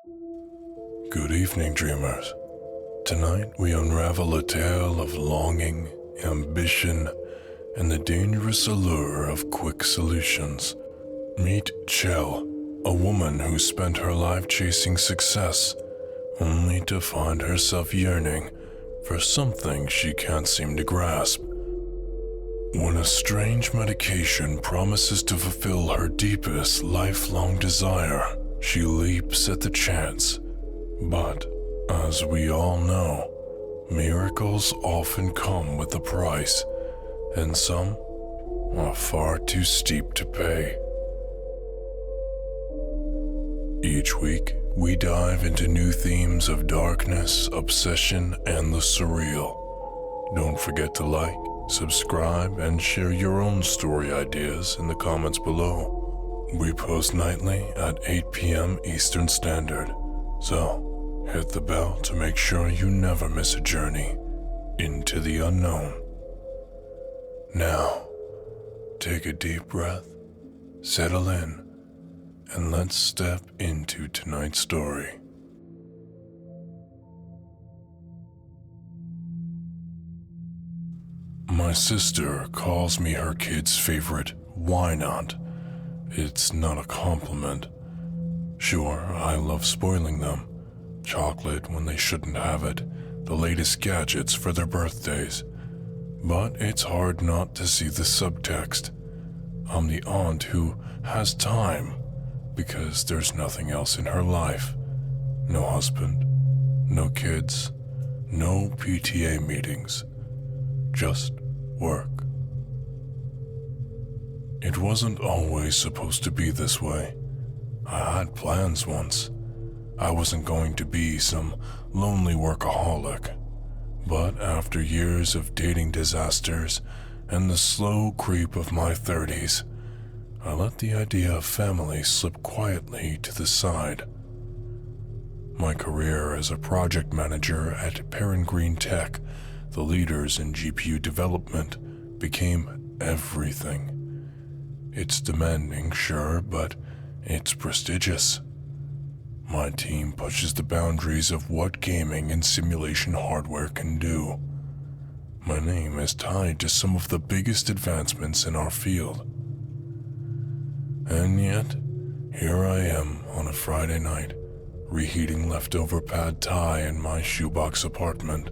Good evening, dreamers. Tonight we unravel a tale of longing, ambition, and the dangerous allure of quick solutions. Meet Chell, a woman who spent her life chasing success, only to find herself yearning for something she can't seem to grasp. When a strange medication promises to fulfill her deepest lifelong desire, she leaps at the chance. But, as we all know, miracles often come with a price, and some are far too steep to pay. Each week, we dive into new themes of darkness, obsession, and the surreal. Don't forget to like, subscribe, and share your own story ideas in the comments below. We post nightly at 8 p.m. Eastern Standard, so hit the bell to make sure you never miss a journey into the unknown. Now, take a deep breath, settle in, and let's step into tonight's story. My sister calls me her kid's favorite why not. It's not a compliment. Sure, I love spoiling them. Chocolate when they shouldn't have it, the latest gadgets for their birthdays. But it's hard not to see the subtext. I'm the aunt who has time because there's nothing else in her life. No husband, no kids, no PTA meetings. Just work. It wasn't always supposed to be this way. I had plans once. I wasn't going to be some lonely workaholic. But after years of dating disasters and the slow creep of my 30s, I let the idea of family slip quietly to the side. My career as a project manager at Parent Green Tech, the leaders in GPU development, became everything. It's demanding, sure, but it's prestigious. My team pushes the boundaries of what gaming and simulation hardware can do. My name is tied to some of the biggest advancements in our field. And yet, here I am on a Friday night, reheating leftover pad thai in my shoebox apartment,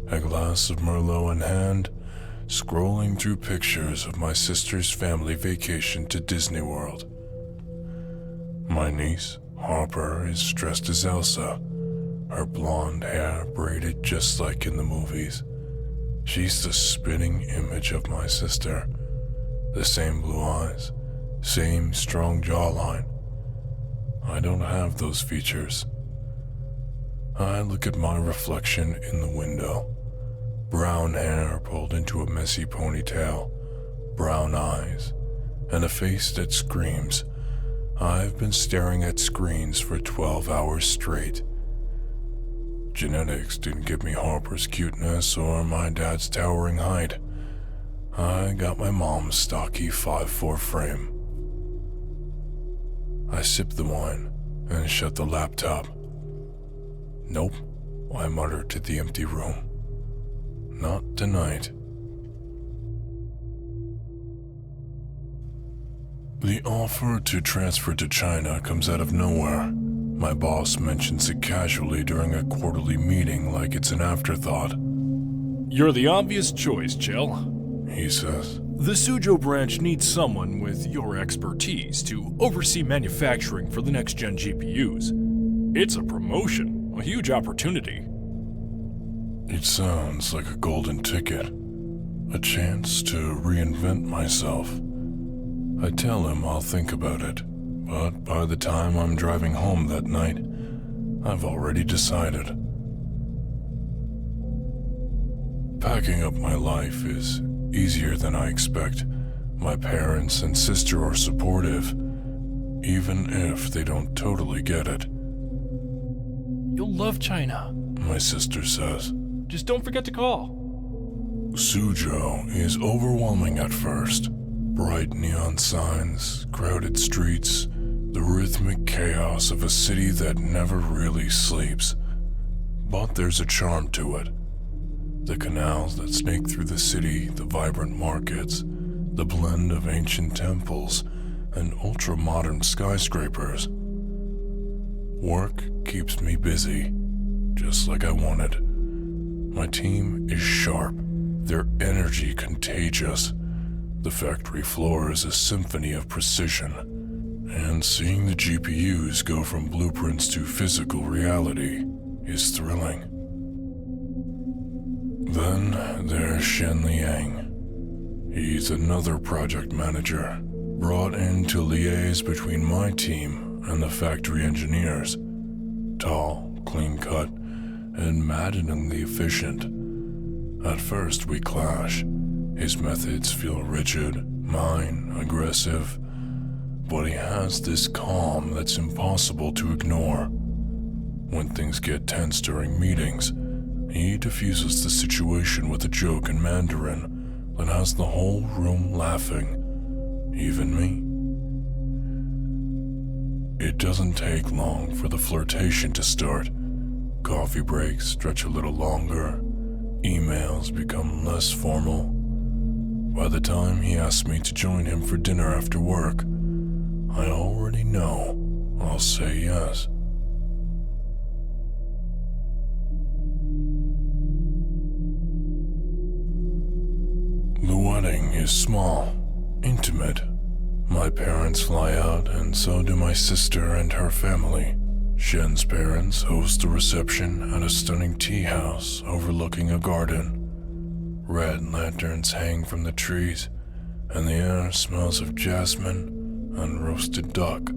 a glass of Merlot in hand, scrolling through pictures of my sister's family vacation to Disney World. My niece, Harper, is dressed as Elsa, her blonde hair braided just like in the movies. She's the spitting image of my sister. The same blue eyes, same strong jawline. I don't have those features. I look at my reflection in the window. Brown hair pulled into a messy ponytail, brown eyes, and a face that screams, "I've been staring at screens for 12 hours straight." Genetics didn't give me Harper's cuteness or my dad's towering height. I got my mom's stocky 5'4" frame. I sip the wine and shut the laptop. "Nope," I muttered to the empty room. "Not tonight." The offer to transfer to China comes out of nowhere. My boss mentions it casually during a quarterly meeting like it's an afterthought. "You're the obvious choice, Chell," he says. "The Suzhou branch needs someone with your expertise to oversee manufacturing for the next-gen GPUs. It's a promotion, a huge opportunity." It sounds like a golden ticket, a chance to reinvent myself. I tell him I'll think about it, but by the time I'm driving home that night, I've already decided. Packing up my life is easier than I expect. My parents and sister are supportive, even if they don't totally get it. "You'll love China," my sister says. "Just don't forget to call." Suzhou is overwhelming at first. Bright neon signs, crowded streets, the rhythmic chaos of a city that never really sleeps. But there's a charm to it. The canals that snake through the city, the vibrant markets, the blend of ancient temples and ultra-modern skyscrapers. Work keeps me busy, just like I wanted. My team is sharp, their energy contagious. The factory floor is a symphony of precision, and seeing the GPUs go from blueprints to physical reality is thrilling. Then there's Shen Liang. He's another project manager, brought in to liaise between my team and the factory engineers. Tall, clean-cut, and maddeningly efficient. At first we clash. His methods feel rigid, mine aggressive, but he has this calm that's impossible to ignore. When things get tense during meetings, he diffuses the situation with a joke in Mandarin that has the whole room laughing, even me. It doesn't take long for the flirtation to start. Coffee breaks stretch a little longer, emails become less formal. By the time he asks me to join him for dinner after work, I already know I'll say yes. The wedding is small, intimate. My parents fly out, and so do my sister and her family. Shen's parents host a reception at a stunning tea house overlooking a garden. Red lanterns hang from the trees, and the air smells of jasmine and roasted duck.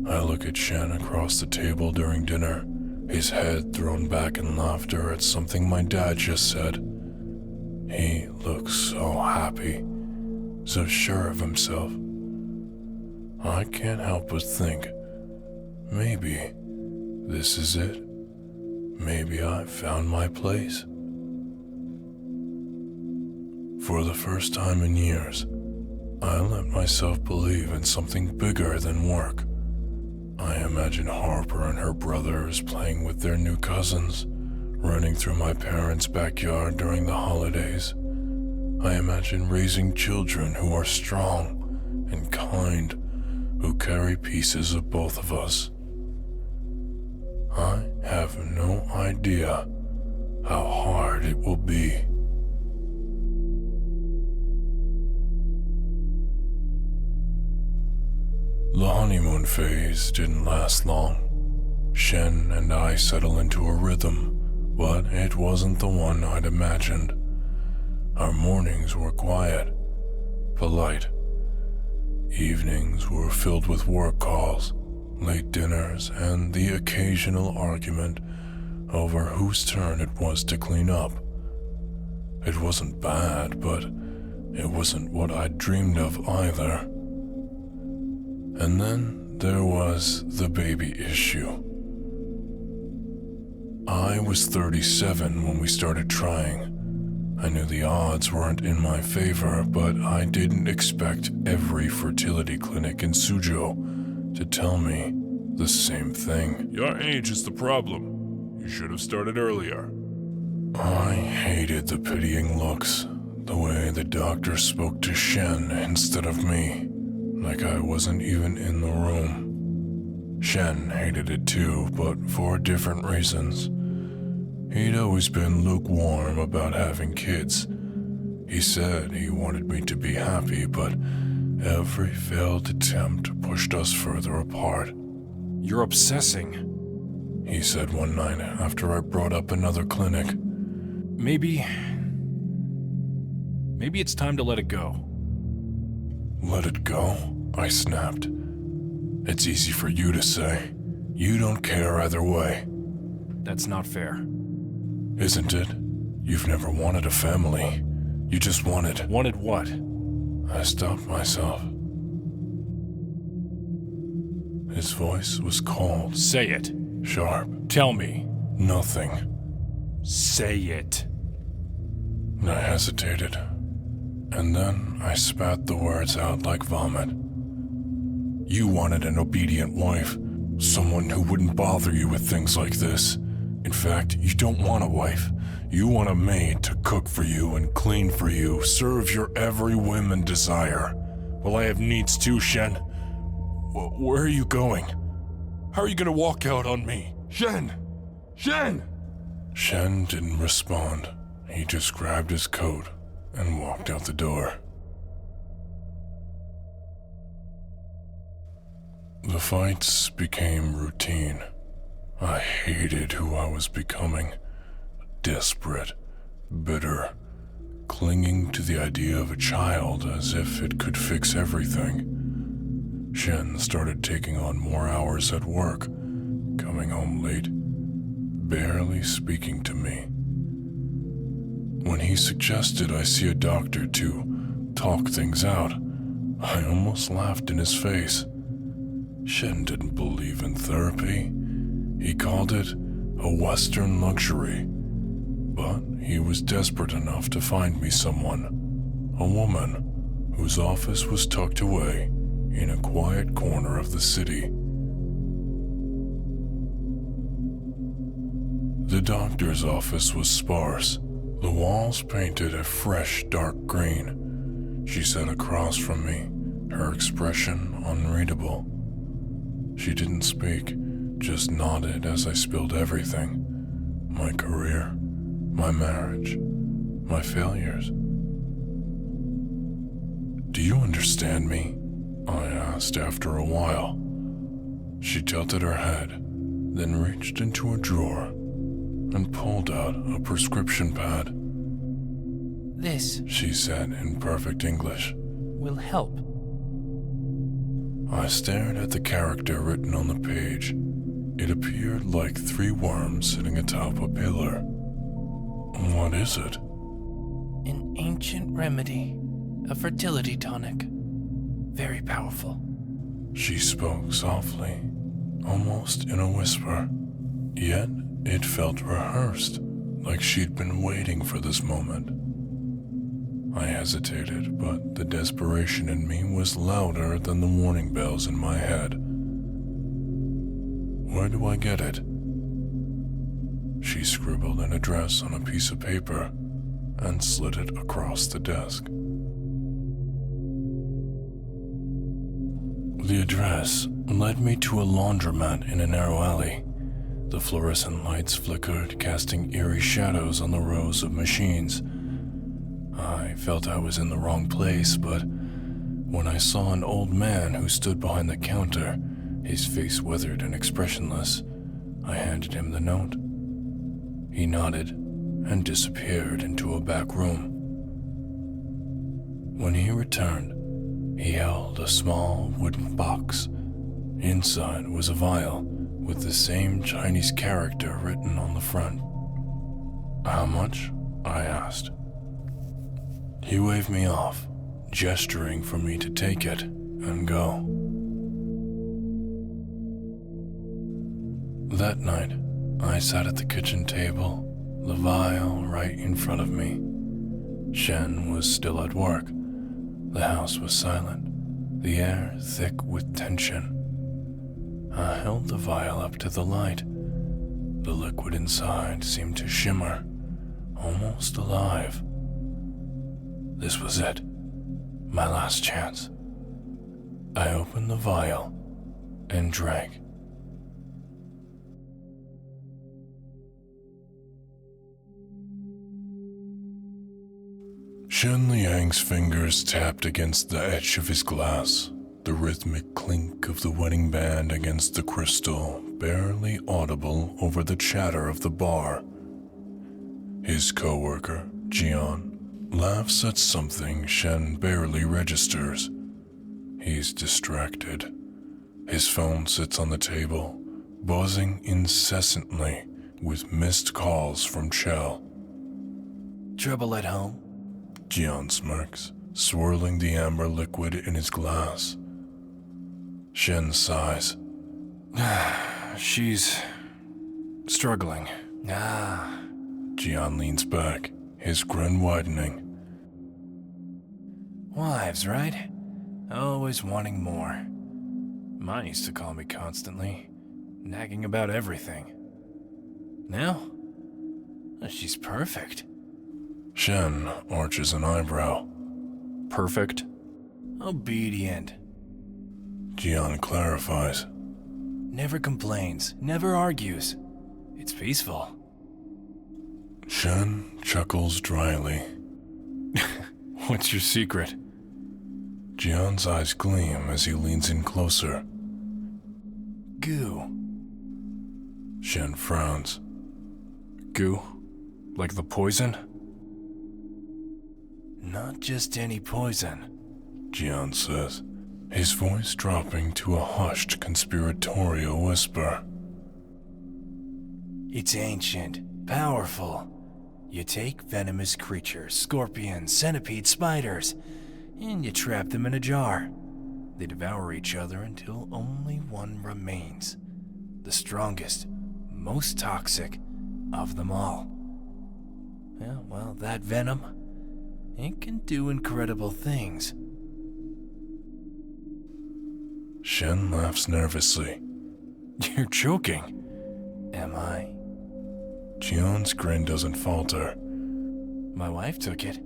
I look at Shen across the table during dinner, his head thrown back in laughter at something my dad just said. He looks so happy, so sure of himself. I can't help but think, maybe this is it. Maybe I've found my place. For the first time in years, I let myself believe in something bigger than work. I imagine Harper and her brothers playing with their new cousins, running through my parents' backyard during the holidays. I imagine raising children who are strong and kind, who carry pieces of both of us. I have no idea how hard it will be. The honeymoon phase didn't last long. Shen and I settle into a rhythm, but it wasn't the one I'd imagined. Our mornings were quiet, polite. Evenings were filled with work calls, late dinners, and the occasional argument over whose turn it was to clean up. It wasn't bad, but it wasn't what I'd dreamed of either. And then there was the baby issue. I was 37 when we started trying. I knew the odds weren't in my favor, but I didn't expect every fertility clinic in Suzhou to tell me the same thing. Your age is the problem. You should have started earlier. I hated the pitying looks, the way the doctor spoke to Shen instead of me, like I wasn't even in the room. Shen hated it too, but for different reasons. He'd always been lukewarm about having kids. He said he wanted me to be happy, but every failed attempt pushed us further apart. You're obsessing, he said one night after I brought up another clinic. Maybe it's time to let it go. Let it go? I snapped. It's easy for you to say. You don't care either way. That's not fair. Isn't it? You've never wanted a family. You just wanted... Wanted what? I stopped myself. His voice was cold. Say it. Sharp. Tell me. Nothing. Say it. I hesitated. And then I spat the words out like vomit. You wanted an obedient wife, someone who wouldn't bother you with things like this. In fact, you don't want a wife. You want a maid to cook for you and clean for you, serve your every whim and desire. Well, I have needs too, Shen. Where are you going? How are you gonna walk out on me? Shen! Shen! Shen didn't respond. He just grabbed his coat and walked out the door. The fights became routine. I hated who I was becoming. Desperate, bitter, clinging to the idea of a child as if it could fix everything. Shen started taking on more hours at work, coming home late, barely speaking to me. When he suggested I see a doctor to talk things out, I almost laughed in his face. Shen didn't believe in therapy. He called it a Western luxury. But he was desperate enough to find me someone, a woman, whose office was tucked away in a quiet corner of the city. The doctor's office was sparse, the walls painted a fresh dark green. She sat across from me, her expression unreadable. She didn't speak, just nodded as I spilled everything. My career, my marriage, my failures. Do you understand me? I asked after a while. She tilted her head, then reached into a drawer and pulled out a prescription pad. This, She said in perfect English. will help. I stared at the character written on the page. It appeared like 3 worms sitting atop a pillar. What is it? An ancient remedy, a fertility tonic. Very powerful. She spoke softly, almost in a whisper. Yet it felt rehearsed, like she'd been waiting for this moment. I hesitated, but the desperation in me was louder than the warning bells in my head. Where do I get it? She scribbled an address on a piece of paper and slid it across the desk. The address led me to a laundromat in a narrow alley. The fluorescent lights flickered, casting eerie shadows on the rows of machines. I felt I was in the wrong place, but when I saw an old man who stood behind the counter, his face withered and expressionless, I handed him the note. He nodded and disappeared into a back room. When he returned, he held a small wooden box. Inside was a vial with the same Chinese character written on the front. How much? I asked. He waved me off, gesturing for me to take it and go. That night, I sat at the kitchen table, the vial right in front of me. Shen was still at work. The house was silent, the air thick with tension. I held the vial up to the light. The liquid inside seemed to shimmer, almost alive. This was it, my last chance. I opened the vial and drank. Shen Liang's fingers tapped against the edge of his glass, the rhythmic clink of the wedding band against the crystal, barely audible over the chatter of the bar. His co-worker, Jian, laughs at something Shen barely registers. He's distracted. His phone sits on the table, buzzing incessantly with missed calls from Chell. Trouble at home? Jian smirks, swirling the amber liquid in his glass. Shen sighs. She's struggling. Jian leans back, his grin widening. Wives, right? Always wanting more. Ma used to call me constantly, nagging about everything. Now, she's perfect. Shen arches an eyebrow. Perfect? Obedient. Jian clarifies. Never complains, never argues. It's peaceful. Shen chuckles dryly. What's your secret? Jian's eyes gleam as he leans in closer. Goo. Shen frowns. Goo? Like the poison? Not just any poison. Jian says, his voice dropping to a hushed conspiratorial whisper. It's ancient, powerful. You take venomous creatures, scorpions, centipedes, spiders, and you trap them in a jar. They devour each other until only one remains. The strongest, most toxic of them all. Yeah, well, that venom, it can do incredible things. Shen laughs nervously. You're joking. Am I? Jian's grin doesn't falter. My wife took it.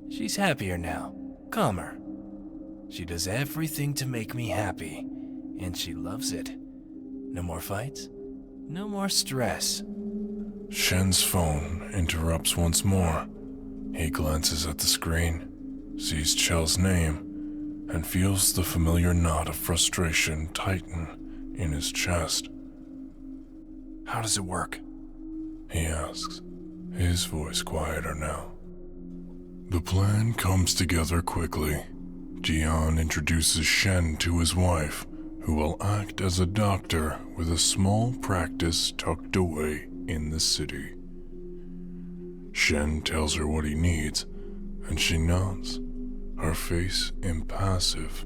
She's happier now, calmer. She does everything to make me happy, and she loves it. No more fights, no more stress. Shen's phone interrupts once more. He glances at the screen, sees Chel's name, and feels the familiar knot of frustration tighten in his chest. How does it work? He asks, his voice quieter now. The plan comes together quickly. Jian introduces Shen to his wife, who will act as a doctor with a small practice tucked away in the city. Shen tells her what he needs, and she nods, her face impassive.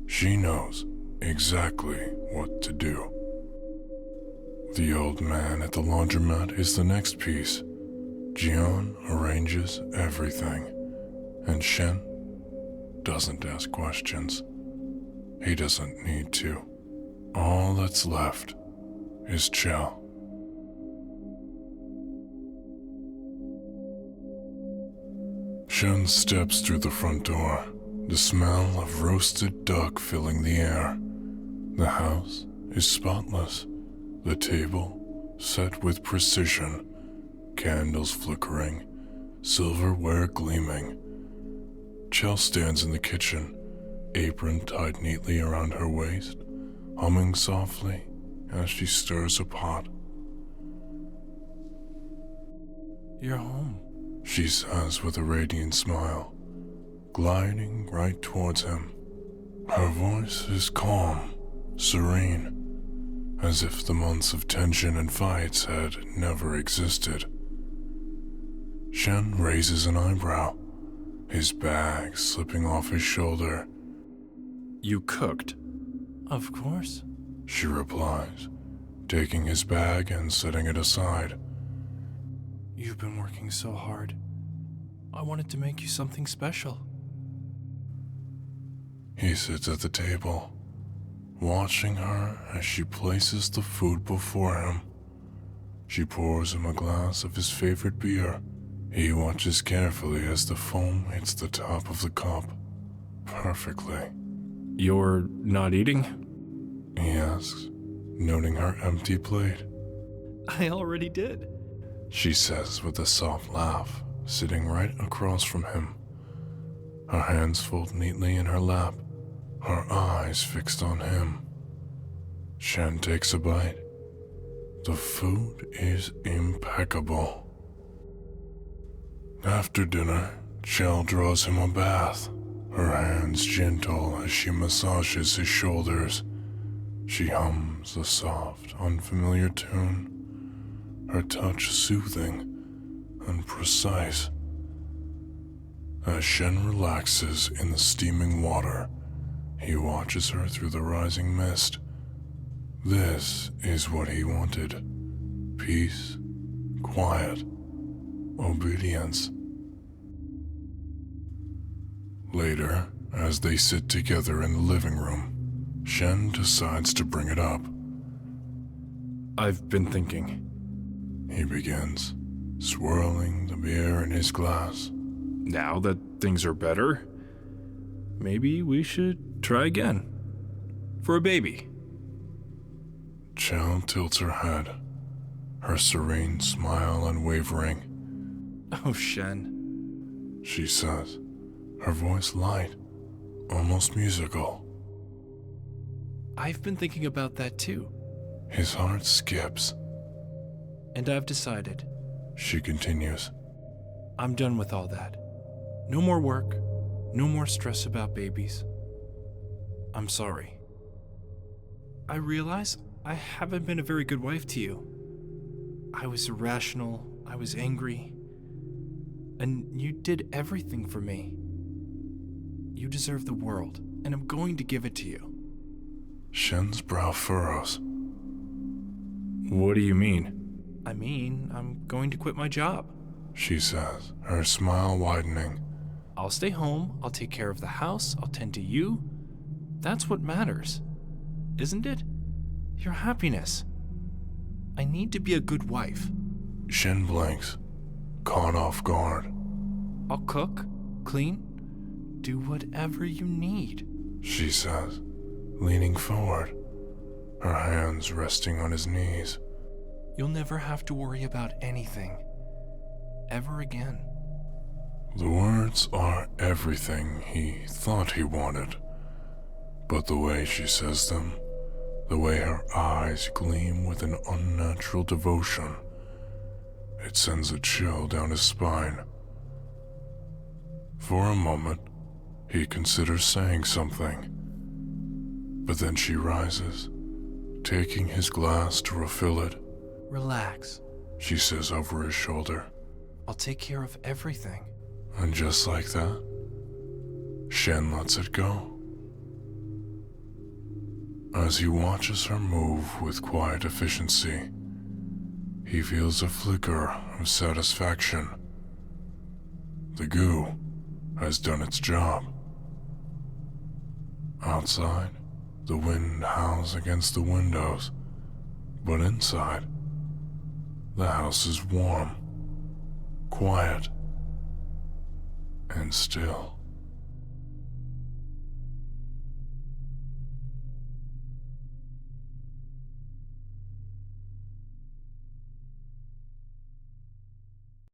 She knows exactly what to do. The old man at the laundromat is the next piece. Jian arranges everything, and Shen doesn't ask questions. He doesn't need to. All that's left is Chell. Shen steps through the front door, the smell of roasted duck filling the air. The house is spotless, the table set with precision, candles flickering, silverware gleaming. Chell stands in the kitchen, apron tied neatly around her waist, humming softly as she stirs a pot. You're home. She says with a radiant smile, gliding right towards him. Her voice is calm, serene, as if the months of tension and fights had never existed. Shen raises an eyebrow, his bag slipping off his shoulder. You cooked? Of course. She replies, taking his bag and setting it aside. You've been working so hard. I wanted to make you something special. He sits at the table, watching her as she places the food before him. She pours him a glass of his favorite beer. He watches carefully as the foam hits the top of the cup. Perfectly. You're not eating? He asks, noting her empty plate. I already did. She says with a soft laugh, sitting right across from him. Her hands fold neatly in her lap, her eyes fixed on him. Shen takes a bite. The food is impeccable. After dinner, Chell draws him a bath, her hands gentle as she massages his shoulders. She hums a soft, unfamiliar tune, her touch soothing and precise. As Shen relaxes in the steaming water, he watches her through the rising mist. This is what he wanted. Peace, quiet, obedience. Later, as they sit together in the living room, Shen decides to bring it up. I've been thinking. He begins, swirling the beer in his glass. Now that things are better, maybe we should try again. For a baby. Chell tilts her head, her serene smile unwavering. Oh, Shen. She says, her voice light, almost musical. I've been thinking about that too. His heart skips. And I've decided. She continues. I'm done with all that. No more work, no more stress about babies. I'm sorry. I realize I haven't been a very good wife to you. I was irrational, I was angry, and you did everything for me. You deserve the world, and I'm going to give it to you. Shen's brow furrows. What do you mean? I mean, I'm going to quit my job. She says, her smile widening. I'll stay home, I'll take care of the house, I'll tend to you. That's what matters, isn't it? Your happiness. I need to be a good wife. Shen blinks, caught off guard. I'll cook, clean, do whatever you need. She says, leaning forward, her hands resting on his knees. You'll never have to worry about anything. Ever again. The words are everything he thought he wanted. But the way she says them, the way her eyes gleam with an unnatural devotion, it sends a chill down his spine. For a moment, he considers saying something. But then she rises, taking his glass to refill it. Relax. She says over his shoulder. I'll take care of everything. And just like that, Shen lets it go. As he watches her move with quiet efficiency, he feels a flicker of satisfaction. The goo has done its job. Outside, the wind howls against the windows, but inside, the house is warm, quiet, and still.